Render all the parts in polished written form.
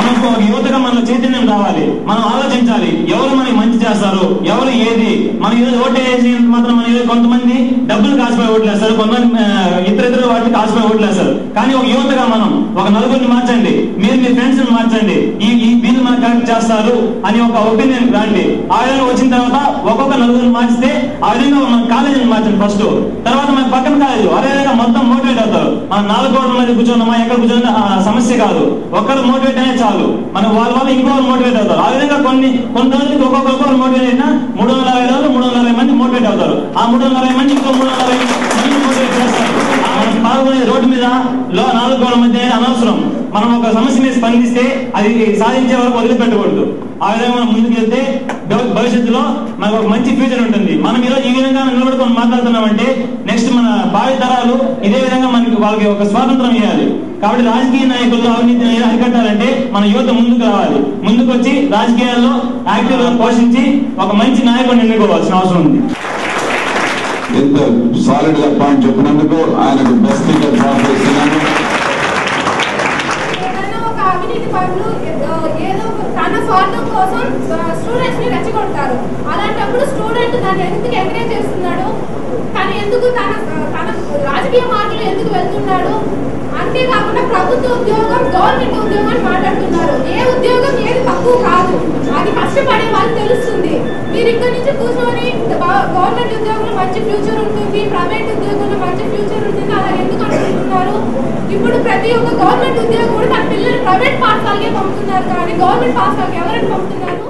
మనకు యువతగా మనలో చైతన్యం రావాలి. మనం ఆలోచించాలి ఎవరు మనకి మంచి చేస్తారు, ఎవరు ఏది. మన ఈరోజు ఓటేసి మాత్రం మన ఈరోజు కొంతమంది డబ్బులు కాసిపోయి ఓట్లేస్తారు, కొంతమంది ఇతర వాటికి కాసిపోయి ఓట్లేస్తారు. కానీ ఒక యువతగా మనం ఒక నలుగురిని మార్చండి, మీరు మీ ఫ్రెండ్స్ ని మార్చండి, ఈ వీళ్ళు మనకు కరెక్ట్ చేస్తారు అని ఒక ఒపీనియన్ రండి. ఆ విధంగా వచ్చిన తర్వాత ఒక్కొక్క నలుగురిని మార్చితే ఆ విధంగా మన కాలేజీని మార్చండి ఫస్ట్. తర్వాత మన పక్కన కాలేజీ అదే విధంగా మొత్తం మోటివేట్ అవుతారు. మనం 4 కోట్ల మంది కూర్చున్నామా ఎక్కడ కూర్చున్నా సమస్య కాదు, ఒక్కరు మోటివేట్ అనే చాలు. మనం వాళ్ళ వల్ల ఇంకొకరు మోటివేట్ అవుతారు. ఆ విధంగా కొన్ని రోజులకి ఒక్కొక్కరు మోటివేట్ అయినా 360 రోజులు 360 మంది మోటివేట్ అవుతారు. ఆ 360 మంది ఇంకో 360 మంది మోటివేట్ చేస్తారు. పాల్గొనే రోడ్డు మీద 4 కోట్ల మధ్య అనవసరం. మనం ఒక సమస్య మీద స్పందిస్తే అది సాధించే వరకు వదిలిపెట్టకూడదు. ఆ విధంగా మనం ముందుకు వెళ్తే భవిష్యత్తులో మనకు ఒక మంచి ఫ్యూచర్ ఉంటుంది. మనం ఈరోజు ఈ విధంగా నిలబడుకొని మాట్లాడుతున్నామంటే నెక్స్ట్ మన భావి తరాలు ఇదే విధంగా మనకి వాళ్ళకి ఒక స్వాతంత్రం ఇవ్వాలి. కాబట్టి రాజకీయ నాయకులు అవినీతిని అరికట్టాలంటే మన యువత ముందుకు రావాలి. ముందుకు వచ్చి రాజకీయాల్లో యాక్టివ్ గా పోషించి ఒక మంచి నాయకుడిని ఎన్నుకోవాల్సిన అవసరం ఉంది. ఇంత సాలిడ్ గా పాయింట్ చెప్పినందుకు ఆయనకు బెస్ట్ గా జాబ్ చేస్తున్నాను. తన స్వార్థం కోసం స్టూడెంట్స్ ని రెచ్చగొడతారు. అలాంటప్పుడు స్టూడెంట్ దాన్ని ఎందుకు ఎంకరేజ్ చేస్తున్నాడు, తను ఎందుకు తన రాజకీయ మార్గంలో ఎందుకు వెళ్తున్నాడు. అంతేకాకుండా ప్రభుత్వ ఉద్యోగం గవర్నమెంట్ ఉద్యోగం అని మాట్లాడుతున్నారు. ఏ ఉద్యోగం ఏది తక్కువ కాదు, అది కష్టపడే వాళ్ళు తెలుస్తుంది. మీరు ఇక్కడ నుంచి కూర్చొని గవర్నమెంట్ ఉద్యోగంలో మంచి ఫ్యూచర్ ఉంటుంది, ప్రైవేట్ ఉద్యోగంలో మంచి ఫ్యూచర్ ఉంటుంది అలా ఎందుకు అనుకుంటున్నారు. ఇప్పుడు ప్రతి ఒక్క గవర్నమెంట్ ఉద్యోగం కూడా తన పిల్లలు ప్రైవేట్ పాఠశాలకే పంపుతున్నారు, కానీ గవర్నమెంట్ పాఠశాలకి ఎవరైనా పంపుతున్నారు.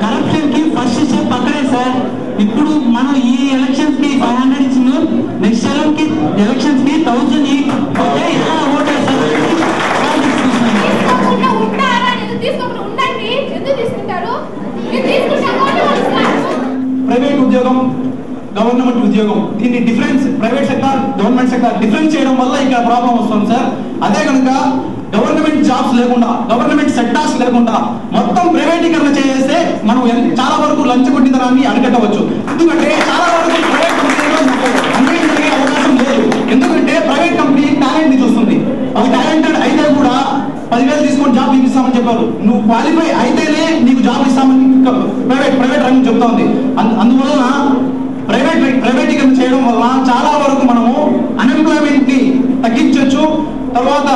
కరప్షన్ కి ఫస్ట్ స్టెప్ అక్కడే సార్. ఇప్పుడు మనం ఈ ఎలక్షన్స్ కి 500 ఇచ్చిన నెక్స్ట్ ఎలక్షన్స్ కి 1000 ఎలా ఓటర్ సార్. తీసుకోకుండా ఉంటారా, తీసుకోకుండా ఉండండి. ఎందుకు తీసుకుంటారు? ప్రైవేట్ ఉద్యోగం గవర్నమెంట్ ఉద్యోగం దీన్ని difference private sector government sector difference చేయడం వల్ల ఇక్కడ ప్రాబ్లం వస్తుంది సార్. అదే కనుక గవర్నమెంట్ జాబ్స్ లేకుండా గవర్నమెంట్ సెక్టార్స్ లేకుండా మొత్తం ప్రైవేటీకరణ చేస్తే మనం చాలా వరకు లంచగొట్టితనాన్ని అరికట్టవచ్చు. ఎందుకంటే చాలా వరకు ప్రైవేట్ కంపెనీలో అన్యాయం జరిగే అవకాశం లేదు. ఎందుకంటే ప్రైవేట్ కంపెనీ టాలెంట్ ని చూస్తుంది. అది టాలెంటెడ్ అయితే కూడా 10,000 తీసుకొని జాబ్ ఇస్తామని చెప్పారు. నువ్వు క్వాలిఫై అయితేనే నీకు జాబ్ ఇస్తామని ప్రైవేట్ రంగం చెప్తోంది. అందువలన ప్రైవేటీకరణ చేయడం వల్ల చాలా వరకు మనము అన్ఎంప్లాయ్మెంట్ ని తగ్గించవచ్చు. తర్వాత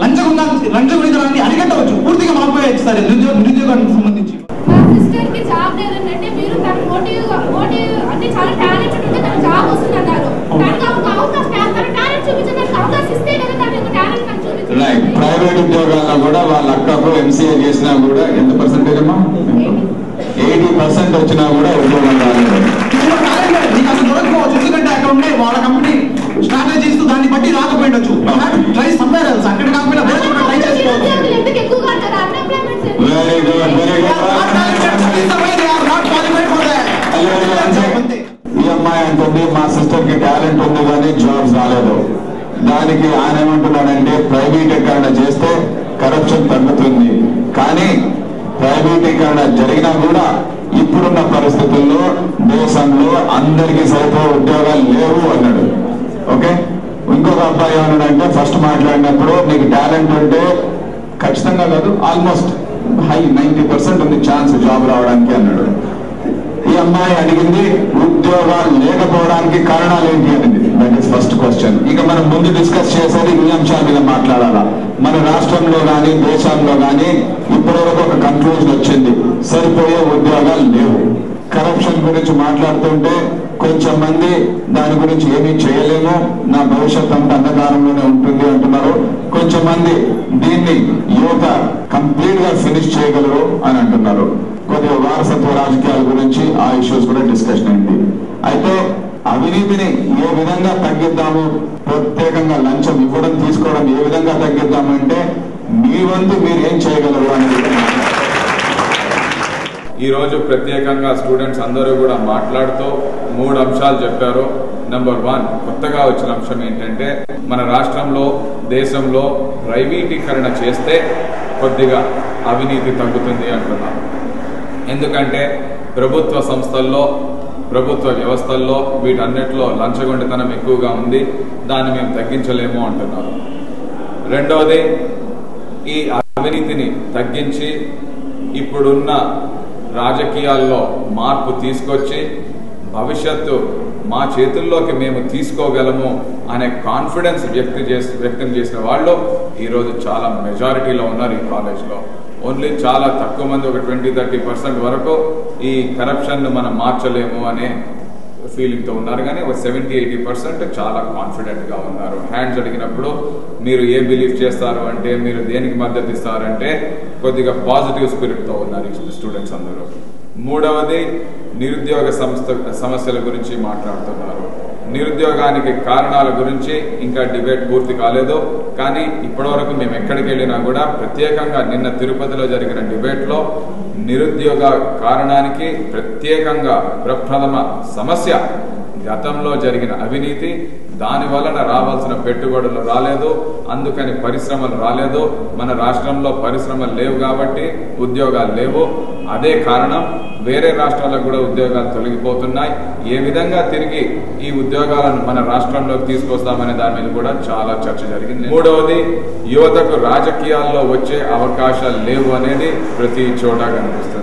లంచగొడితనాన్ని అరికట్టవచ్చు. పూర్తిగా మారిపోయచ్చు సార్ నిరుద్యోగానికి సంబంధించి. మా సిస్టర్ కి జాబ్ లేదంటే మీరు తన మోటివ్ అంటే చాలా టాలెంటెడ్ ఉంటే తన జాబ్ వస్తుంది అన్నారు. దానికి అవకాశం తన టాలెంట్ చూపించడానికి అవకాశం ఇస్తే కదా తన యొక్క టాలెంట్ తను చూపించాలి. రైట్. ప్రైవేట్ ఉద్యోగాల్లో కూడా వాళ్ళ అక్కకు ఎంసీఏ చేసినా కూడా ఎంత పర్సెంటేజ్ అమ్మా 80% వచ్చినా కూడా ఉద్యోగం రాలేదు. ఎందుకంటే అక్కడ ఉండే వాళ్ళ కంపెనీ స్ట్రాటజీస్ దాన్ని బట్టి రాకపోయిండొచ్చు. ట్రై సంవేర్ ఎల్స్ అక్కడ కాకపోయినా ట్రై చేసుకోవచ్చు. Very good very good. ఈ అమ్మాయి అంటుంది మా సిస్టర్ కి టాలెంట్ ఉంది కానీ జాబ్స్ రాలేదు. దానికి ఆయన ఏమంటున్నాడంటే ప్రైవేటీకరణ చేస్తే కరప్షన్ తగ్గుతుంది, కానీ ప్రైవేటీకరణ జరిగినా కూడా ఇప్పుడున్న పరిస్థితుల్లో దేశంలో అందరికీ సరిపోయే ఉద్యోగాలు లేవు అన్నాడు. ఓకే. ఇంకొక అబ్బాయి ఏమన్నాడంటే ఫస్ట్ మాట్లాడినప్పుడు నీకు టాలెంట్ ఉంటే ఖచ్చితంగా కాదు ఆల్మోస్ట్ హై 90% ఉంది ఛాన్స్ జాబ్ రావడానికి అన్నాడు. ఈ అమ్మాయి అడిగింది ఉద్యోగాలు లేకపోవడానికి కారణాలు ఏంటి అనేది. That is first question. ఇక మనం ముందు డిస్కస్ చేసేది ఈ అంశాల మీద మాట్లాడాలా. మన రాష్ట్రంలో కానీ దేశంలో కానీ ఇప్పటివరకు ఒక కన్క్లూజన్ వచ్చింది, సరిపోయే ఉద్యోగాలు లేవు. కరప్షన్ గురించి మాట్లాడుతుంటే కొంచెం మంది దాని గురించి ఏమీ చేయలేము, నా భవిష్యత్ అంతా అంధకారంలోనే ఉంటుంది అంటున్నారు. కొంచెం మంది దీన్ని యువత కంప్లీట్ గా ఫినిష్ చేయగలరు అని అంటున్నారు. కొద్దిగా వారసత్వ రాజకీయాల గురించి ఆ ఇష్యూస్ కూడా డిస్కషన్ అయింది. అయితే అవినీతిని ఏ విధంగా తగ్గిద్దాము, ప్రత్యేకంగా లంచం ఇవ్వడం తీసుకోవడం ఏ విధంగా తగ్గిద్దామంటే మీ వంతు మీరు ఏం చేయగలరు అనేది ఈ రోజు ప్రత్యేకంగా స్టూడెంట్స్ అందరూ కూడా మాట్లాడుతూ 3 అంశాలు చెప్పారు. నెంబర్ 1 కొత్తగా వచ్చిన అంశం ఏంటంటే మన రాష్ట్రంలో దేశంలో ప్రైవేటీకరణ చేస్తే కొద్దిగా అవినీతి తగ్గుతుంది అంటున్నారు. ఎందుకంటే ప్రభుత్వ సంస్థల్లో ప్రభుత్వ వ్యవస్థల్లో వీటన్నిటిలో లంచగొండితనం ఎక్కువగా ఉంది, దాన్ని మేము తగ్గించలేము అంటున్నారు. రెండవది ఈ అవినీతిని తగ్గించి ఇప్పుడున్న రాజకీయాల్లో మార్పు తీసుకొచ్చి భవిష్యత్తు మా చేతుల్లోకి మేము తీసుకోగలము అనే కాన్ఫిడెన్స్ వ్యక్తం చేసిన వాళ్ళు ఈరోజు చాలా మెజారిటీలో ఉన్నారు ఈ కాలేజ్లో. ఓన్లీ చాలా తక్కువ మంది, ఒక 20-30% వరకు ఈ కరప్షన్ మనం మార్చలేము అనే ఫీలింగ్తో ఉన్నారు. కానీ ఒక 70-80% చాలా కాన్ఫిడెంట్గా ఉన్నారు. హ్యాండ్స్ అడిగినప్పుడు మీరు ఏ బిలీవ్ చేస్తారు అంటే, మీరు దేనికి మద్దతు ఇస్తారంటే కొద్దిగా పాజిటివ్ స్పిరిట్తో ఉన్నారు ఈ స్టూడెంట్స్ అందరూ. మూడవది నిరుద్యోగ సమస్యల గురించి మాట్లాడుతున్నారు. నిరుద్యోగానికి కారణాల గురించి ఇంకా డిబేట్ పూర్తి కాలేదు. కానీ ఇప్పటివరకు మేము ఎక్కడికి వెళ్ళినా కూడా ప్రత్యేకంగా నిన్న తిరుపతిలో జరిగిన డిబేట్లో నిరుద్యోగ కారణానికి ప్రత్యేకంగా ప్రప్రథమ సమస్య గతంలో జరిగిన అవినీతి, దాని వలన రావాల్సిన పెట్టుబడులు రాలేదు, అందుకని పరిశ్రమలు రాలేదు. మన రాష్ట్రంలో పరిశ్రమలు లేవు కాబట్టి ఉద్యోగాలు లేవు. అదే కారణం. వేరే రాష్ట్రాలకు కూడా ఉద్యోగాలు తొలగిపోతున్నాయి. ఏ విధంగా తిరిగి ఈ ఉద్యోగాలను మన రాష్ట్రంలోకి తీసుకొస్తామనే దాని మీద కూడా చాలా చర్చ జరిగింది. మూడవది, యువతకు రాజకీయాల్లో వచ్చే అవకాశాలు లేవు అనేది ప్రతి చోట కనిపిస్తుంది.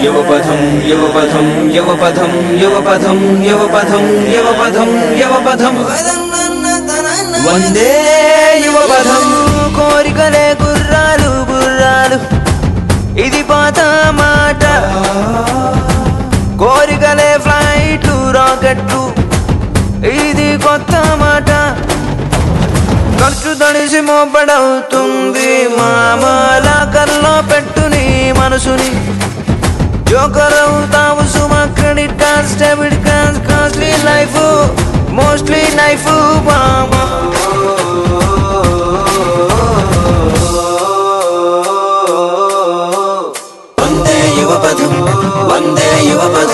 యువపథం యువపథం యువపథం యువపథం యువపథం యువపథం యువపథం వందే యువపథం. కోరికలే గుర్రాలు గుర్రాలు, ఇది పాత మాట. కోరికలే ఫ్లైట్లు రాకెట్లు, ఇది కొత్త మాట. ఖర్చు తడిసి మోపడవుతుంది మామల కల్లో పెట్టు నీ మనసుని. జోకర్ అవుతావు సుమా, credit cards debit cards, costly life mostly knife. వందే యువపథం వందే యువపథం.